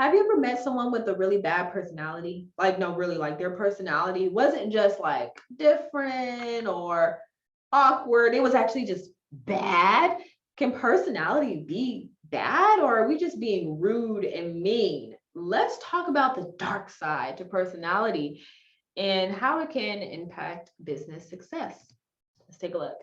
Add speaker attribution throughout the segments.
Speaker 1: Have you ever met someone with a really bad personality? Like, no, really, like their personality wasn't just like different or awkward, it was actually just bad. Can personality be bad, or are we just being rude and mean? Let's talk about the dark side to personality and how it can impact business success. Let's take a look.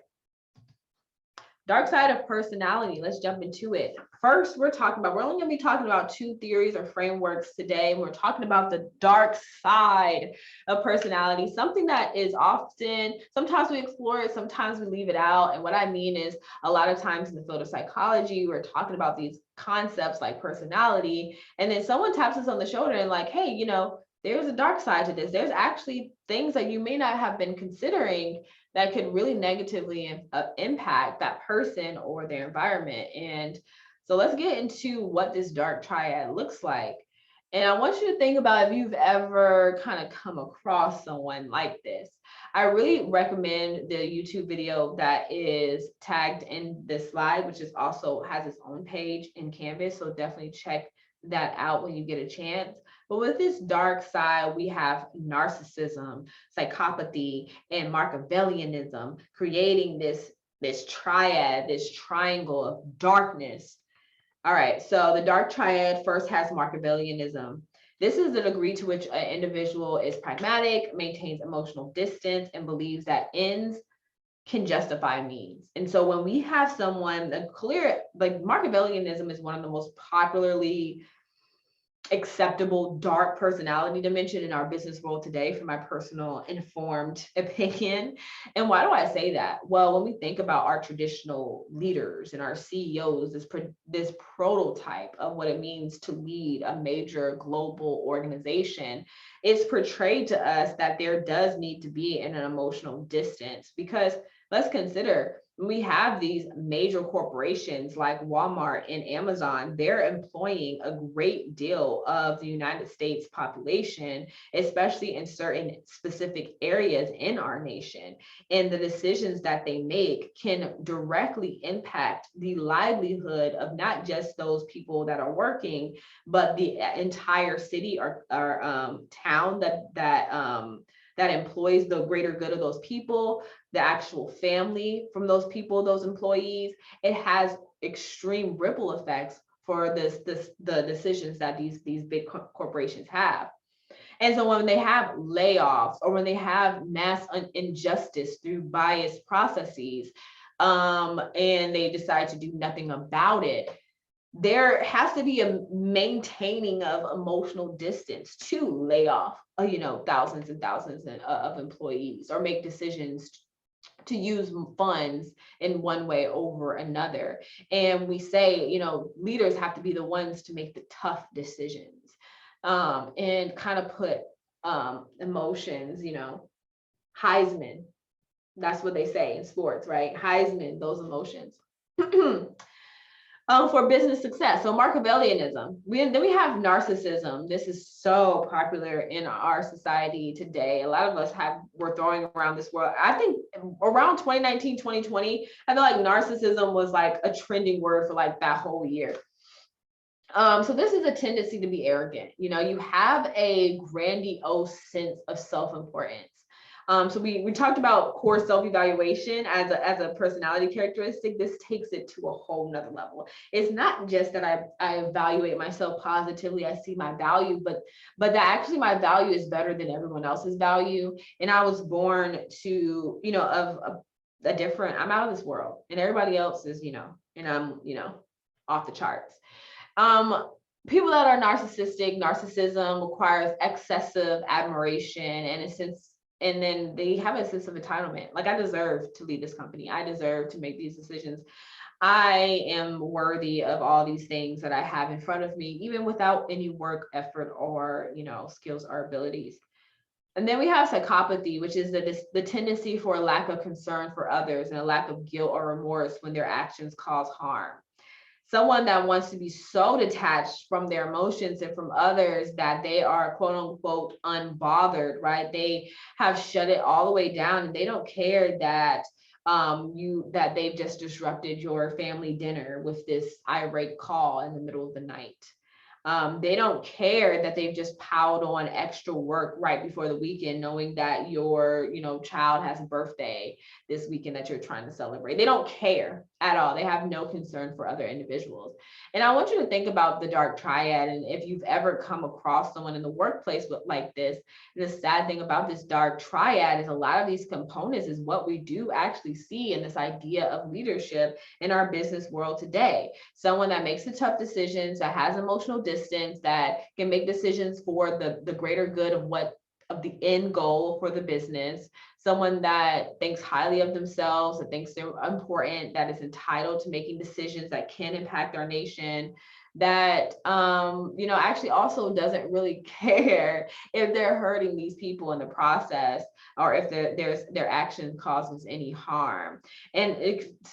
Speaker 1: Dark side of personality. Let's jump into it. First, we're only going to be talking about two theories or frameworks today. We're talking about the dark side of personality, something that is often, sometimes we explore it, sometimes we leave it out. And what I mean is, a lot of times in the field of psychology, we're talking about these concepts like personality, and then someone taps us on the shoulder and, like, hey, there's a dark side to this. There's actually things that you may not have been considering that could really negatively impact that person or their environment. And so let's get into what this dark triad looks like. And I want you to think about if you've ever kind of come across someone like this. I really recommend the YouTube video that is tagged in this slide, which is also has its own page in Canvas. So definitely check that out when you get a chance. But with this dark side, we have narcissism, psychopathy, and Machiavellianism, creating this triad, this triangle of darkness. All right, so the dark triad first has Machiavellianism. This is the degree to which an individual is pragmatic, maintains emotional distance, and believes that ends can justify means. And so when we have someone, a clear, like Machiavellianism is one of the most popularly acceptable dark personality dimension in our business world today, from my personal informed opinion. And why do I say that? Well, when we think about our traditional leaders and our CEOs, this prototype of what it means to lead a major global organization, it's portrayed to us that there does need to be an emotional distance, because let's consider, we have these major corporations like Walmart and Amazon. They're employing a great deal of the United States population, especially in certain specific areas in our nation. And the decisions that they make can directly impact the livelihood of not just those people that are working, but the entire city or town that employs the greater good of those people, the actual family from those people, those employees. It has extreme ripple effects for the decisions that these big corporations have. And so when they have layoffs, or when they have mass injustice through biased processes, and they decide to do nothing about it, there has to be a maintaining of emotional distance to lay off, thousands and thousands of employees, or make decisions to use funds in one way over another. And we say, leaders have to be the ones to make the tough decisions, and kind of put emotions, Heisman, that's what they say in sports, right? Heisman, those emotions. For business success. So Machiavellianism. Then we have narcissism. This is so popular in our society today. A lot of us were throwing around this word. I think around 2019, 2020, I feel like narcissism was like a trending word for like that whole year. So this is a tendency to be arrogant. You have a grandiose sense of self-importance. So we talked about core self-evaluation as a personality characteristic. This takes it to a whole nother level. It's not just that I evaluate myself positively, I see my value, but that actually my value is better than everyone else's value. And I was born to, of a different, I'm out of this world, and everybody else is, and I'm, off the charts. People that are narcissism requires excessive admiration and a sense. And then they have a sense of entitlement. Like, I deserve to lead this company. I deserve to make these decisions. I am worthy of all these things that I have in front of me, even without any work, effort, or, skills or abilities. And then we have psychopathy, which is the tendency for a lack of concern for others and a lack of guilt or remorse when their actions cause harm. Someone that wants to be so detached from their emotions and from others that they are quote unquote unbothered, right? They have shut it all the way down, and they don't care that that they've just disrupted your family dinner with this irate call in the middle of the night. They don't care that they've just piled on extra work right before the weekend, knowing that your, child has a birthday this weekend that you're trying to celebrate. They don't care at all. They have no concern for other individuals. And I want you to think about the dark triad. And if you've ever come across someone in the workplace like this, the sad thing about this dark triad is a lot of these components is what we do actually see in this idea of leadership in our business world today. Someone that makes the tough decisions, that has emotional distance, that can make decisions for the greater good of the end goal for the business, someone that thinks highly of themselves, that thinks they're important, that is entitled to making decisions that can impact our nation, that actually also doesn't really care if they're hurting these people in the process, or if their action causes any harm. And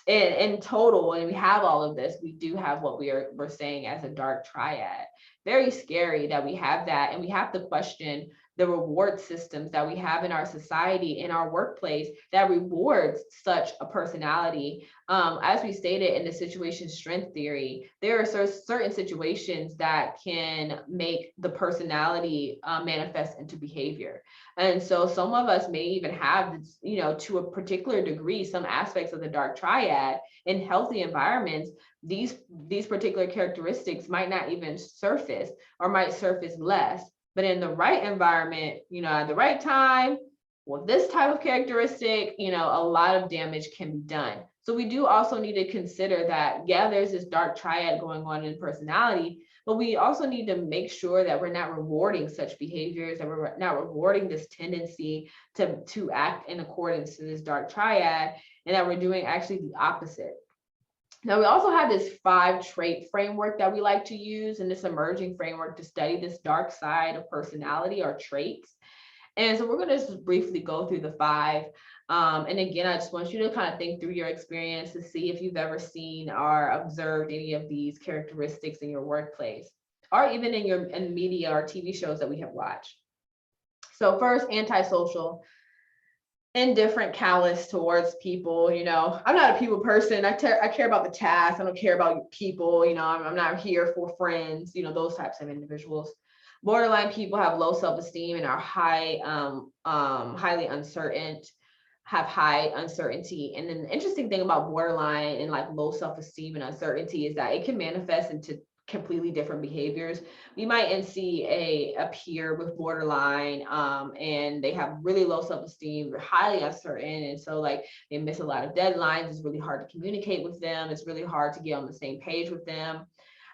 Speaker 1: in total, and we have all of this, we do have what we're saying as a dark triad. Very scary that we have that, and we have to question the reward systems that we have in our society, in our workplace, that rewards such a personality. As we stated in the situation strength theory, there are certain situations that can make the personality manifest into behavior. And so some of us may even have, to a particular degree, some aspects of the dark triad. In healthy environments, these particular characteristics might not even surface, or might surface less. But in the right environment, at the right time, with this type of characteristic, a lot of damage can be done. So we do also need to consider that, yeah, there's this dark triad going on in personality, but we also need to make sure that we're not rewarding such behaviors, that we're not rewarding this tendency to act in accordance to this dark triad, and that we're doing actually the opposite. Now, we also have this 5-trait framework that we like to use in this emerging framework to study this dark side of personality, or traits. And so we're going to just briefly go through the 5. And again, I just want you to kind of think through your experience to see if you've ever seen or observed any of these characteristics in your workplace, or even in media or TV shows that we have watched. So first, antisocial. Indifferent, callous towards people. I'm not a people person. I care about the task. I don't care about people. I'm not here for friends, those types of individuals. Borderline people have low self-esteem and are highly uncertain, have high uncertainty. And then the interesting thing about borderline and like low self-esteem and uncertainty is that it can manifest into completely different behaviors. We might see a peer with borderline, and they have really low self-esteem, they're highly uncertain, and so like they miss a lot of deadlines. It's really hard to communicate with them. It's really hard to get on the same page with them.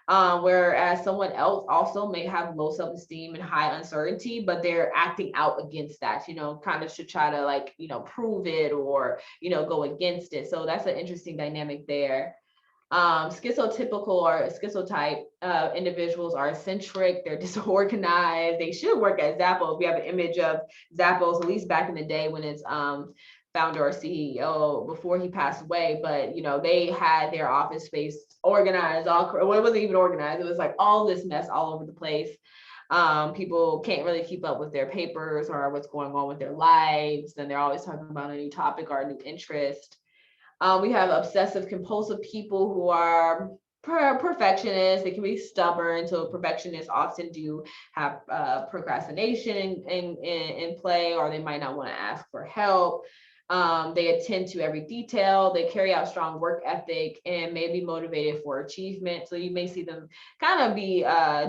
Speaker 1: Whereas someone else also may have low self-esteem and high uncertainty, but they're acting out against that, kind of should try to prove it, or go against it. So that's an interesting dynamic there. Schizotypical or schizotype individuals are eccentric, they're disorganized. They should work at Zappos. We have an image of Zappos, at least back in the day when its founder or CEO, before he passed away, but they had their office space organized, well, it wasn't even organized. It was like all this mess all over the place. People can't really keep up with their papers or what's going on with their lives. And they're always talking about a new topic or a new interest. We have obsessive compulsive people who are perfectionists. They can be stubborn. So perfectionists often do have procrastination in play, or they might not want to ask for help. They attend to every detail. They carry out strong work ethic and may be motivated for achievement. So you may see them kind of be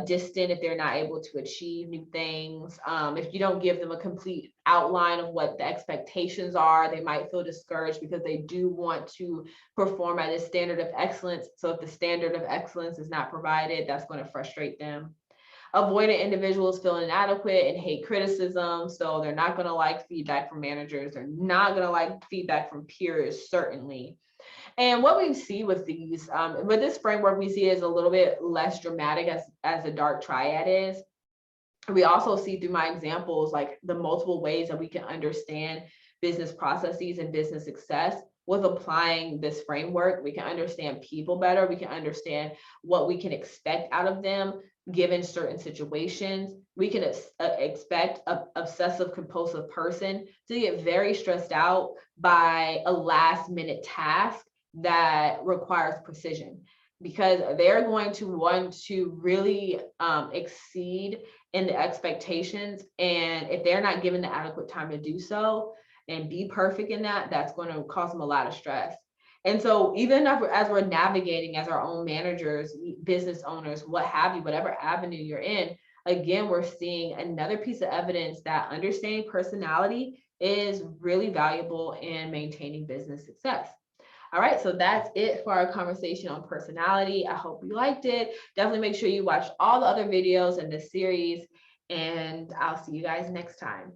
Speaker 1: distant if they're not able to achieve new things. If you don't give them a complete outline of what the expectations are, they might feel discouraged because they do want to perform at a standard of excellence. So if the standard of excellence is not provided, that's going to frustrate them. Avoidant individuals feel inadequate and hate criticism. So they're not going to like feedback from managers. They're not going to like feedback from peers, certainly. And what we see with these, with this framework, we see is a little bit less dramatic as a dark triad is. We also see through my examples, like the multiple ways that we can understand business processes and business success with applying this framework. We can understand people better. We can understand what we can expect out of them given certain situations. We can expect an obsessive compulsive person to get very stressed out by a last minute task that requires precision. because they're going to want to really exceed in the expectations. And if they're not given the adequate time to do so and be perfect in that, that's going to cause them a lot of stress. And so even as we're navigating as our own managers, business owners, what have you, whatever avenue you're in, again, we're seeing another piece of evidence that understanding personality is really valuable in maintaining business success. All right, so that's it for our conversation on personality. I hope you liked it. Definitely make sure you watch all the other videos in this series, and I'll see you guys next time.